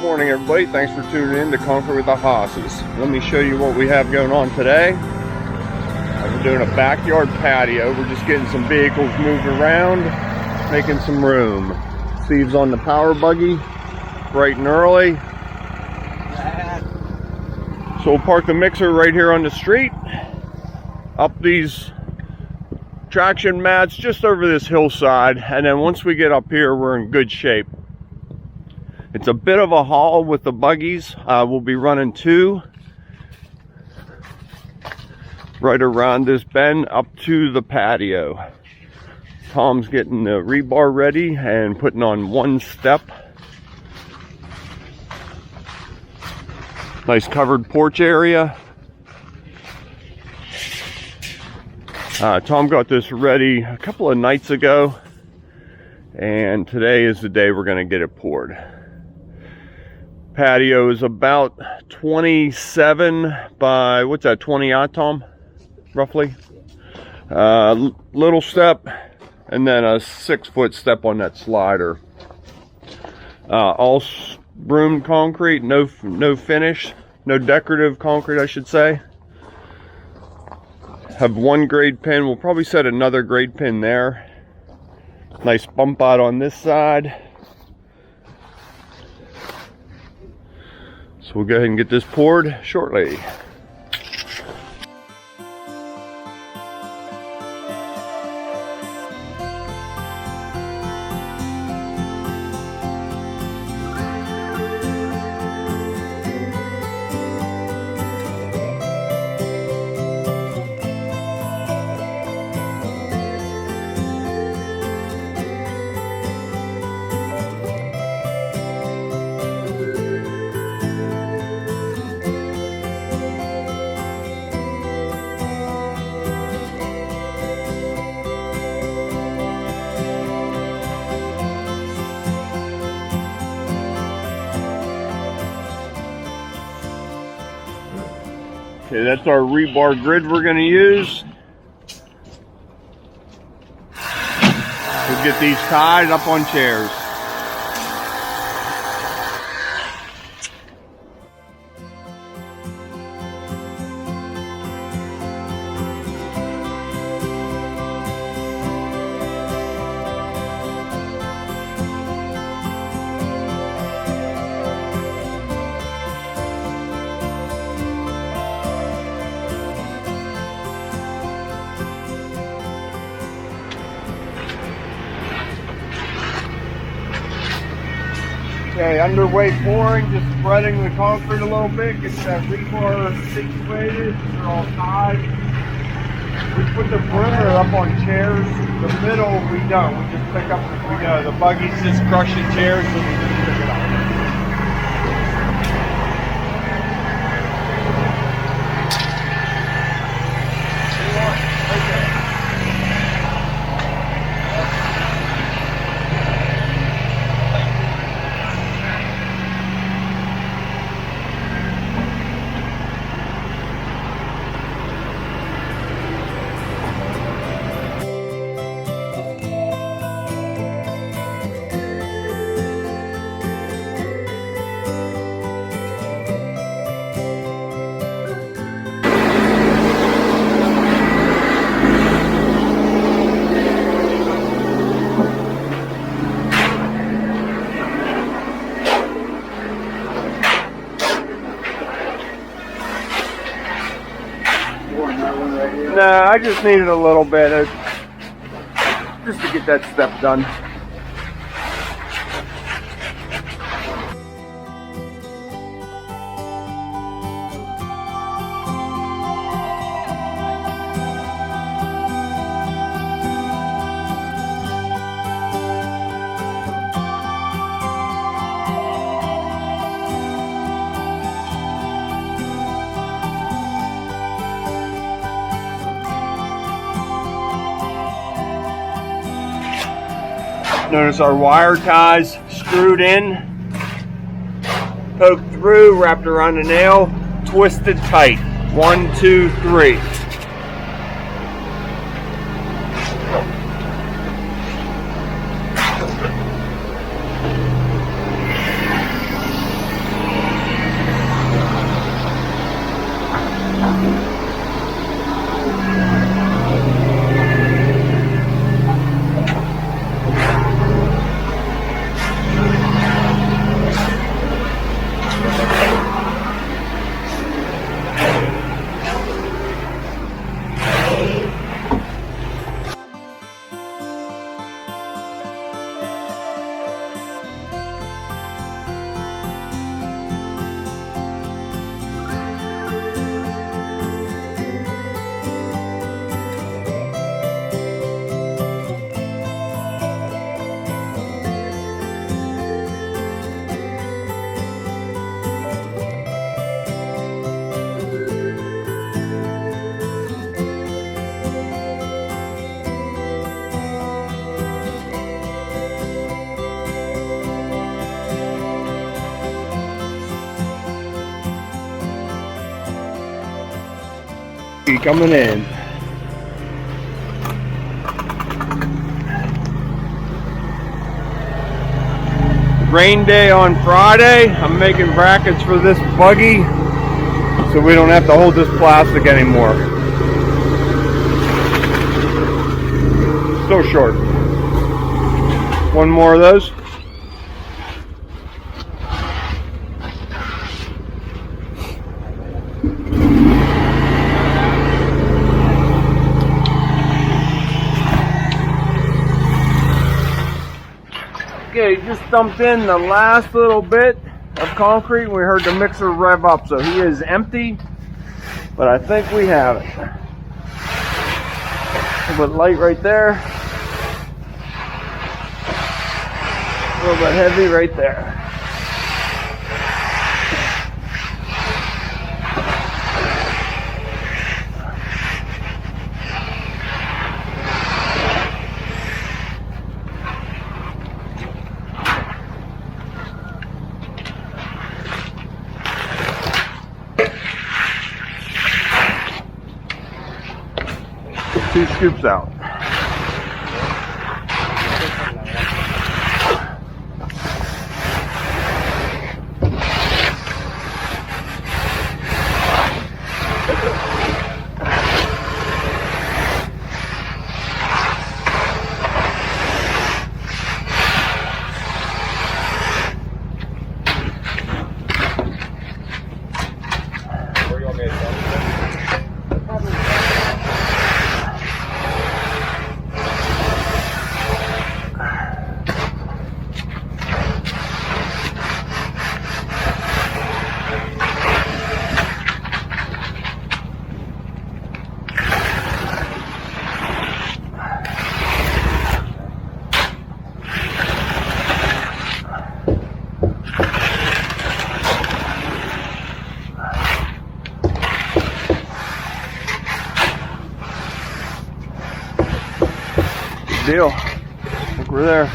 morning, everybody. Thanks for tuning in to Conquer with the Hosses. Let me show you what we have going on today. We're doing a backyard patio. We're just getting some vehicles moved around, making some room. Steve's on the power buggy, bright and early. So we'll park the mixer right here on the street, up these traction mats just over this hillside, and then once we get up here, we're in good shape. It's a bit of a haul with the buggies. We'll be running two right around this bend up to the patio. Tom's getting the rebar ready and putting on one step. Nice covered porch area. Tom got this ready a couple of nights ago, and today is the day we're going to get it poured. Patio is about 27 by, what's that, 20 odd, Tom? Roughly. Little step, and then a 6-foot step on that slider. All broomed concrete, no finish, no decorative concrete, I should say. Have one grade pin. We'll probably set another grade pin there. Nice bump out on this side. So we'll go ahead and get this poured shortly. Okay, that's our rebar grid we're going to use. We'll get these tied up on chairs. Okay, underway pouring, just spreading the concrete a little bit, get that rebar situated. They're all tied. We put the perimeter up on chairs. The middle we don't. We just pick up, the buggies just crush the chairs and we just pick it up. Nah, I just needed a little bit just to get that step done. Notice our wire ties screwed in, poked through, wrapped around the nail, twisted tight. 1, 2, 3. coming in. Rain day on Friday. I'm making brackets for this buggy so we don't have to hold this plastic anymore. Still short. One more of those. Okay, just dumped in the last little bit of concrete. We heard the mixer rev up, so he is empty, but I think we have it. A little bit light right there. A little bit heavy right there. Two scoops out. Deal. I think we're there.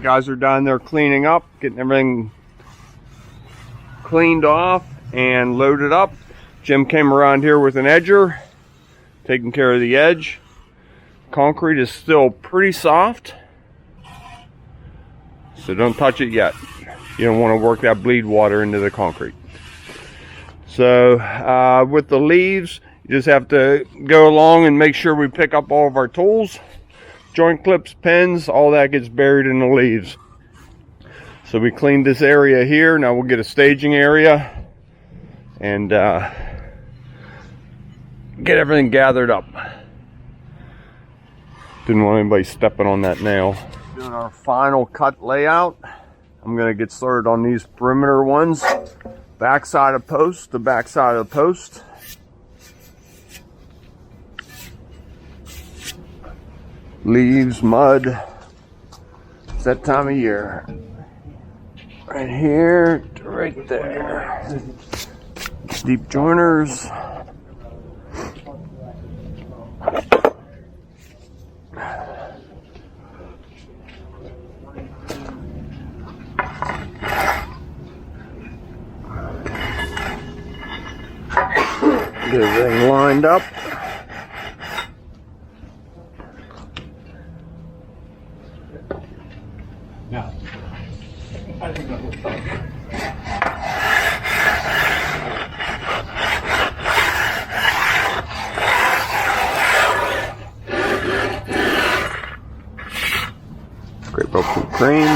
Guys are down there cleaning up, getting everything cleaned off and loaded up. Jim came around here with an edger, taking care of the edge. Concrete is still pretty soft, so don't touch it yet. You don't want to work that bleed water into the concrete. So with the leaves, you just have to go along and make sure we pick up all of our tools. Joint clips, pins, all that gets buried in the leaves. So we cleaned this area here. Now we'll get a staging area and get everything gathered up. Didn't want anybody stepping on that nail. Doing our final cut layout. I'm going to get started on these perimeter ones. Back side of post, the back side of the post. Leaves, mud. It's that time of year. Right here, to right there. Deep joiners. Get everything lined up. Now, I think that will stop. Scrape up some cream.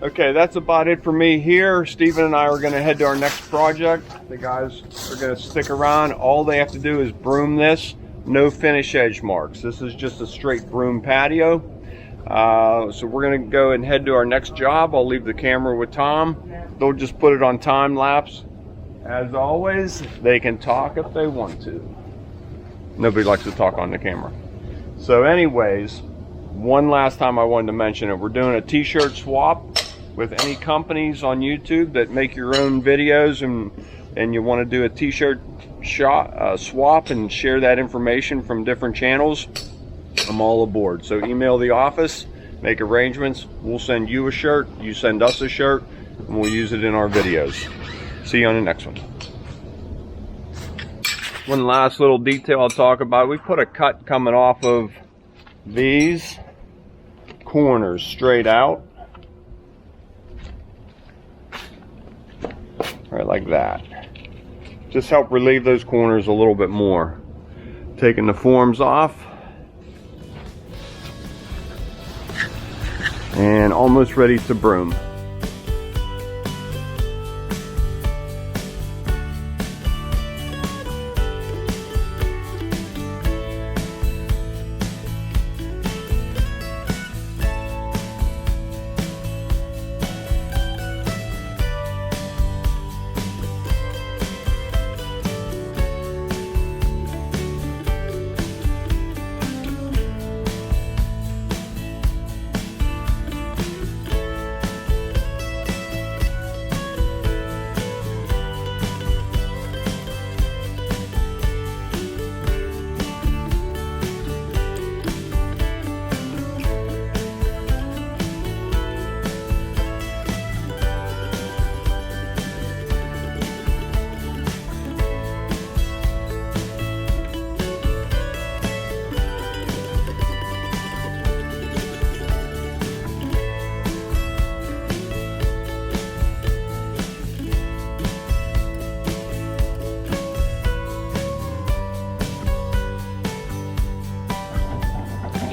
Okay, that's about it for me here. Steven and I are going to head to our next project. The guys are going to stick around. All they have to do is broom this. No finish edge marks. This is just a straight broom patio. So we're going to go and head to our next job. I'll leave the camera with Tom. They'll just put it on time lapse. As always, they can talk if they want to. Nobody likes to talk on the camera. So anyways, one last time I wanted to mention it. We're doing a t-shirt swap with any companies on YouTube that make your own videos and you want to do a t-shirt swap and share that information from different channels. I'm all aboard. So email the office, make arrangements. We'll send you a shirt, you send us a shirt, and we'll use it in our videos. See you on the next one. One last little detail I'll talk about. We put a cut coming off of these corners straight out. Right like that. Just help relieve those corners a little bit more. Taking the forms off. And almost ready to broom.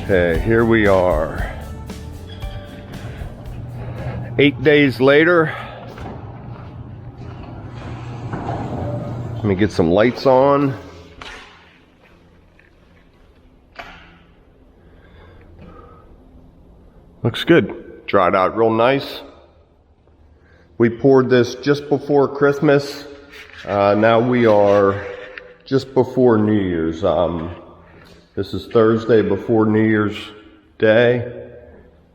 Okay, here we are. 8 days later. Let me get some lights on. Looks good. Dried out real nice. We poured this just before Christmas. Now we are just before New Year's. This is Thursday before New Year's Day,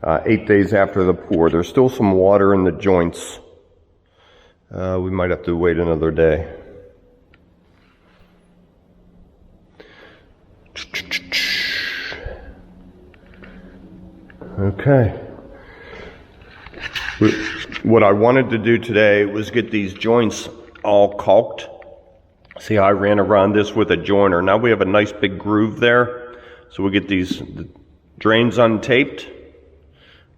8 days after the pour. There's still some water in the joints. We might have to wait another day. Okay. What I wanted to do today was get these joints all caulked. See how I ran around this with a joiner. Now we have a nice big groove there. So we'll get these drains untaped,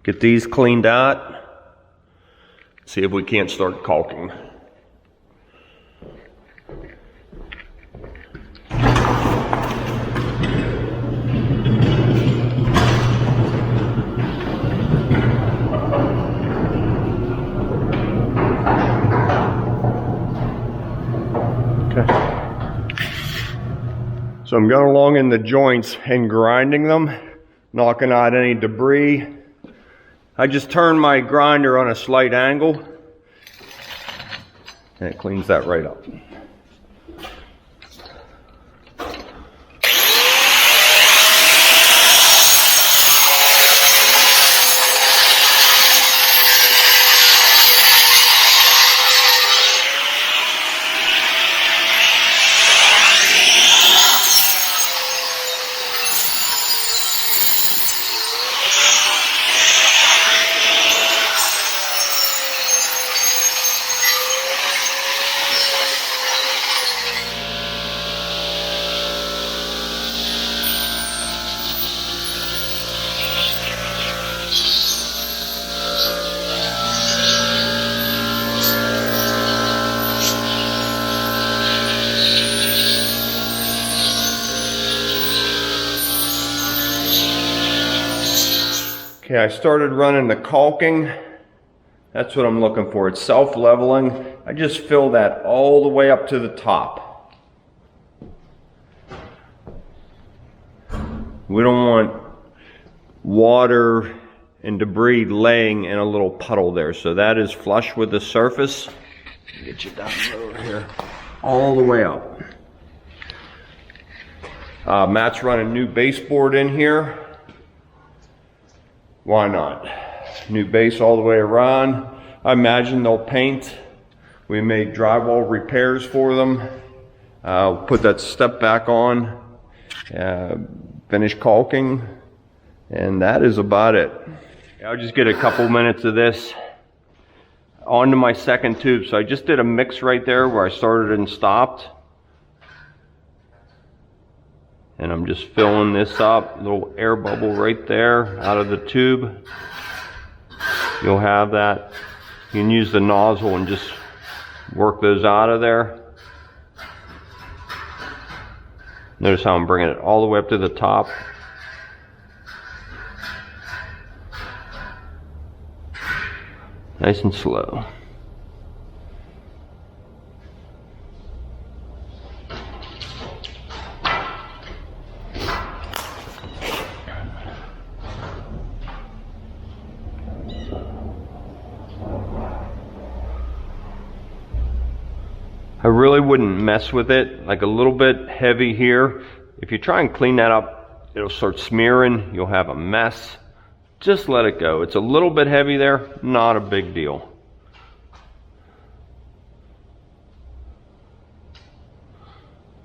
get these cleaned out, see if we can't start caulking. So I'm going along in the joints and grinding them, knocking out any debris. I just turn my grinder on a slight angle and it cleans that right up. Okay, I started running the caulking. That's what I'm looking for. It's self-leveling. I just fill that all the way up to the top. We don't want water and debris laying in a little puddle there. So that is flush with the surface. Get you down over here, all the way up. Matt's running new baseboard in here. Why not? New base all the way around. I imagine they'll paint. We made drywall repairs for them. Put that step back on. Finish caulking. And that is about it. I'll just get a couple minutes of this onto my second tube. So I just did a mix right there where I started and stopped. And I'm just filling this up, a little air bubble right there out of the tube. You'll have that. You can use the nozzle and just work those out of there. Notice how I'm bringing it all the way up to the top. Nice and slow. I really wouldn't mess with it, like a little bit heavy here. If you try and clean that up, it'll start smearing, you'll have a mess. Just let it go. It's a little bit heavy there, not a big deal.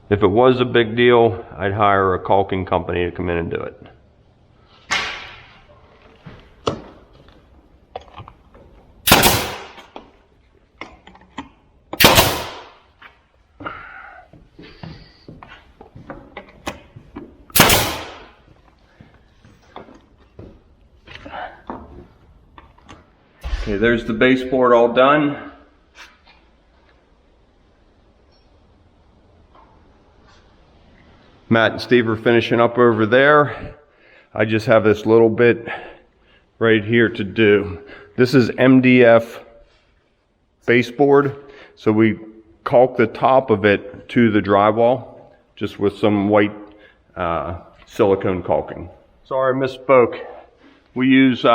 If it was a big deal, I'd hire a caulking company to come in and do it. Okay, there's the baseboard all done. Matt and Steve are finishing up over there. I just have this little bit right here to do. This is MDF baseboard. So we caulk the top of it to the drywall, just with some white silicone caulking. Sorry, I misspoke. We use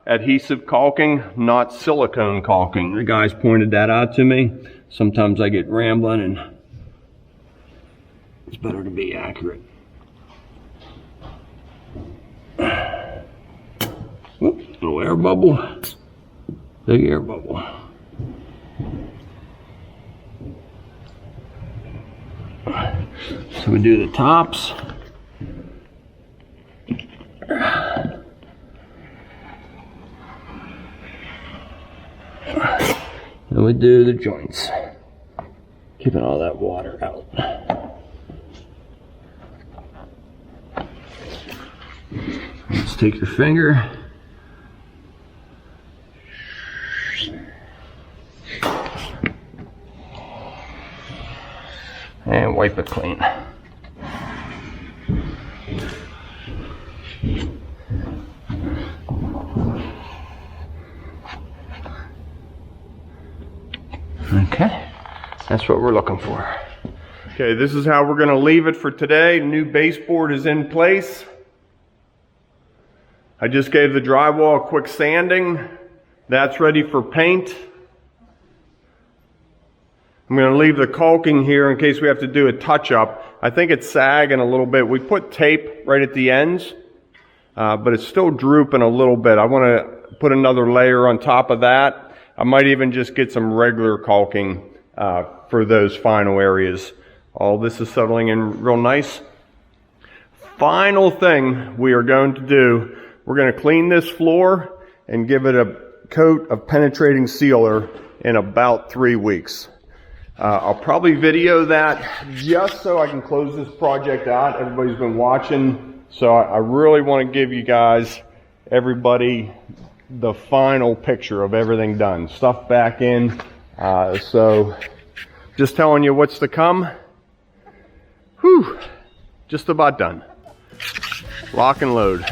adhesive caulking, not silicone caulking. The guys pointed that out to me. Sometimes I get rambling and it's better to be accurate. Whoop, little air bubble, big air bubble. So we do the tops. And we do the joints, keeping all that water out. Let's take your finger. And wipe it clean. Okay, that's what we're looking for. Okay, this is how we're gonna leave it for today. New baseboard is in place. I just gave the drywall a quick sanding. That's ready for paint. I'm gonna leave the caulking here in case we have to do a touch-up. I think it's sagging a little bit. We put tape right at the ends, but it's still drooping a little bit. I wanna put another layer on top of that. I might even just get some regular caulking for those final areas. All this is settling in real nice. Final thing we are going to do, we're going to clean this floor and give it a coat of penetrating sealer in about 3 weeks. I'll probably video that just so I can close this project out. Everybody's been watching, so I really want to give you guys, everybody, the final picture of everything done. Stuff back in. So just telling you what's to come. Whew, just about done. Lock and load.